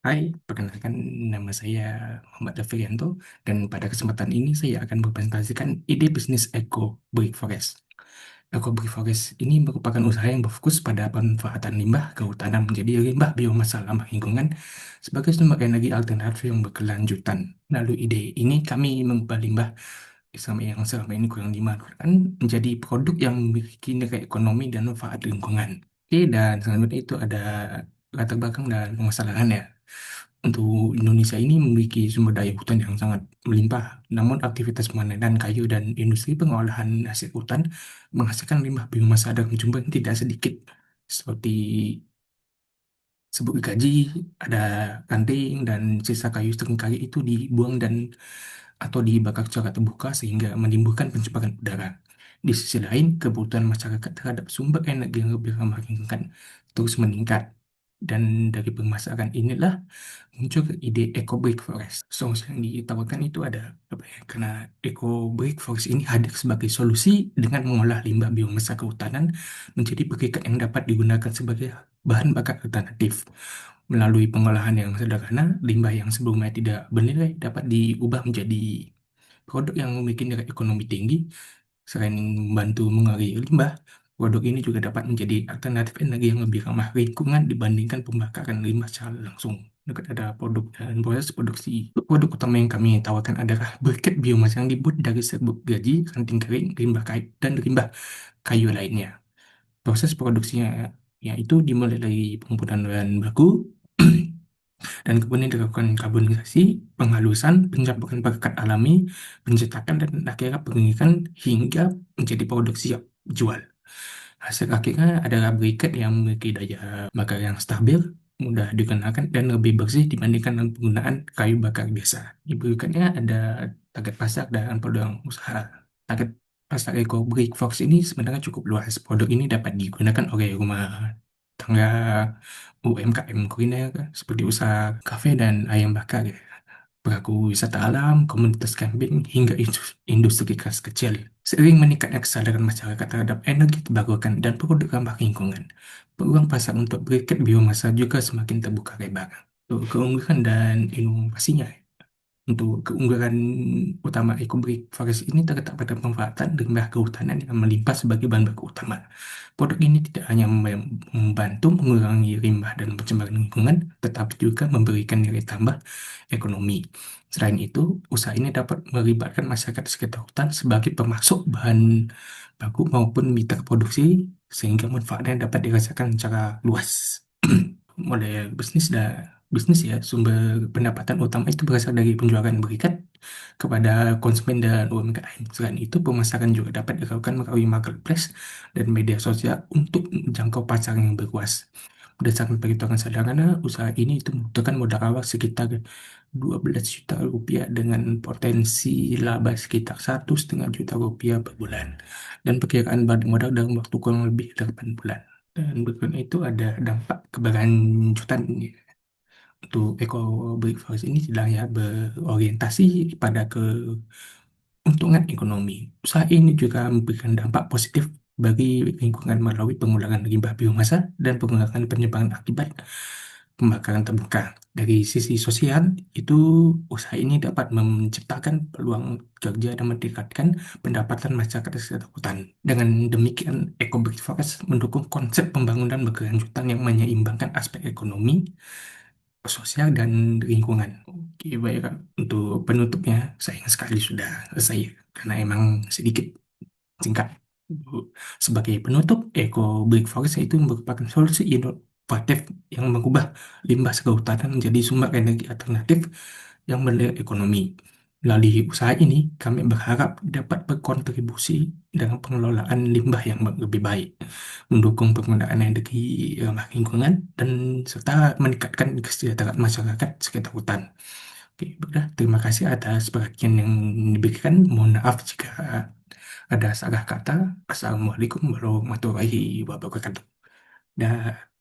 Hai, perkenalkan nama saya Muhammad Afrianto dan pada kesempatan ini saya akan mempresentasikan ide bisnis Eco Brick Forest. Eco Brick Forest ini merupakan usaha yang berfokus pada pemanfaatan limbah kehutanan menjadi limbah biomasa ramah lingkungan sebagai sumber energi alternatif yang berkelanjutan. Lalu ide ini kami mengubah limbah yang selama ini kurang dimanfaatkan menjadi produk yang memiliki nilai ekonomi dan manfaat lingkungan. Oke, dan selanjutnya itu ada latar belakang dan permasalahannya. Untuk Indonesia ini memiliki sumber daya hutan yang sangat melimpah, namun aktivitas pemanenan kayu dan industri pengolahan hasil hutan menghasilkan limbah biomasa dalam jumlah yang tidak sedikit, seperti sebut gaji, ada ranting dan sisa kayu seringkali itu dibuang dan atau dibakar secara terbuka sehingga menimbulkan pencemaran udara. Di sisi lain, kebutuhan masyarakat terhadap sumber energi yang lebih ramah lingkungan terus meningkat. Dan dari permasalahan inilah muncul ke ide Eco Brick Forest. Solusi yang ditawarkan itu ada apa ya? Karena Eco Brick Forest ini hadir sebagai solusi dengan mengolah limbah biomasa kehutanan menjadi briket yang dapat digunakan sebagai bahan bakar alternatif. Melalui pengolahan yang sederhana, limbah yang sebelumnya tidak bernilai dapat diubah menjadi produk yang memiliki nilai ekonomi tinggi. Selain membantu mengalir limbah, produk ini juga dapat menjadi alternatif energi yang lebih ramah lingkungan dibandingkan pembakaran limbah secara langsung. Dekat ada produk dan proses produksi. Produk utama yang kami tawarkan adalah briket biomas yang dibuat dari serbuk gaji, ranting kering, limbah kayu, dan limbah kayu lainnya. Proses produksinya yaitu dimulai dari pengumpulan bahan baku, dan kemudian dilakukan karbonisasi, penghalusan, pencampuran perekat alami, pencetakan, dan akhirnya pengeringan hingga menjadi produk siap jual. Hasil akhirnya adalah briket yang memiliki daya bakar yang stabil, mudah digunakan, dan lebih bersih dibandingkan dengan penggunaan kayu bakar biasa. Di briketnya ada target pasar dan peluang usaha. Target pasar Eco Brick Fox ini sebenarnya cukup luas. Produk ini dapat digunakan oleh rumah tangga, UMKM kuliner seperti usaha kafe dan ayam bakar, pelaku wisata alam, komunitas camping, hingga industri kelas kecil. Seiring meningkatnya kesadaran masyarakat terhadap energi terbarukan dan produk ramah lingkungan, peluang pasar untuk briket biomasa juga semakin terbuka lebar. Untuk keunggulan dan inovasinya, untuk keunggulan utama EcoBrick Forest ini terletak pada pemanfaatan limbah kehutanan yang melimpah sebagai bahan baku utama. Produk ini tidak hanya membantu mengurangi limbah dan pencemaran lingkungan, tetapi juga memberikan nilai tambah ekonomi. Selain itu, usaha ini dapat melibatkan masyarakat di sekitar hutan sebagai pemasok bahan baku maupun mitra produksi, sehingga manfaatnya dapat dirasakan secara luas. Model bisnis ya, sumber pendapatan utama itu berasal dari penjualan berikat kepada konsumen dan UMKM. Selain itu, pemasaran juga dapat dilakukan melalui marketplace dan media sosial untuk menjangkau pasar yang berluas. Berdasarkan perhitungan sederhana, usaha ini itu membutuhkan modal awal sekitar 12 juta rupiah dengan potensi laba sekitar 1,5 juta rupiah per bulan. Dan perkiraan balik modal dalam waktu kurang lebih 8 bulan. Dan berikutnya itu ada dampak keberlanjutan untuk Eco Brick Forest ini tidak hanya berorientasi pada keuntungan ekonomi. Usaha ini juga memberikan dampak positif bagi lingkungan melalui pengurangan limbah biomasa dan pengurangan penyebaran akibat pembakaran terbuka. Dari sisi sosial, itu usaha ini dapat menciptakan peluang kerja dan meningkatkan pendapatan masyarakat di sekitar hutan. Dengan demikian, Eco Brick Forest mendukung konsep pembangunan berkelanjutan yang menyeimbangkan aspek ekonomi, sosial, dan lingkungan. Oke, baik Kak. Untuk penutupnya, sayang sekali sudah selesai karena emang sedikit singkat. Sebagai penutup, Eco Brick Forest itu merupakan solusi inovatif yang mengubah limbah kehutanan menjadi sumber energi alternatif yang bernilai ekonomi. Melalui usaha ini, kami berharap dapat berkontribusi dalam pengelolaan limbah yang lebih baik, mendukung penggunaan energi ramah lingkungan, dan serta meningkatkan kesejahteraan masyarakat sekitar hutan. Oke, sudah. Terima kasih atas perhatian yang diberikan. Mohon maaf jika ada salah kata. Assalamualaikum warahmatullahi wabarakatuh. Dah.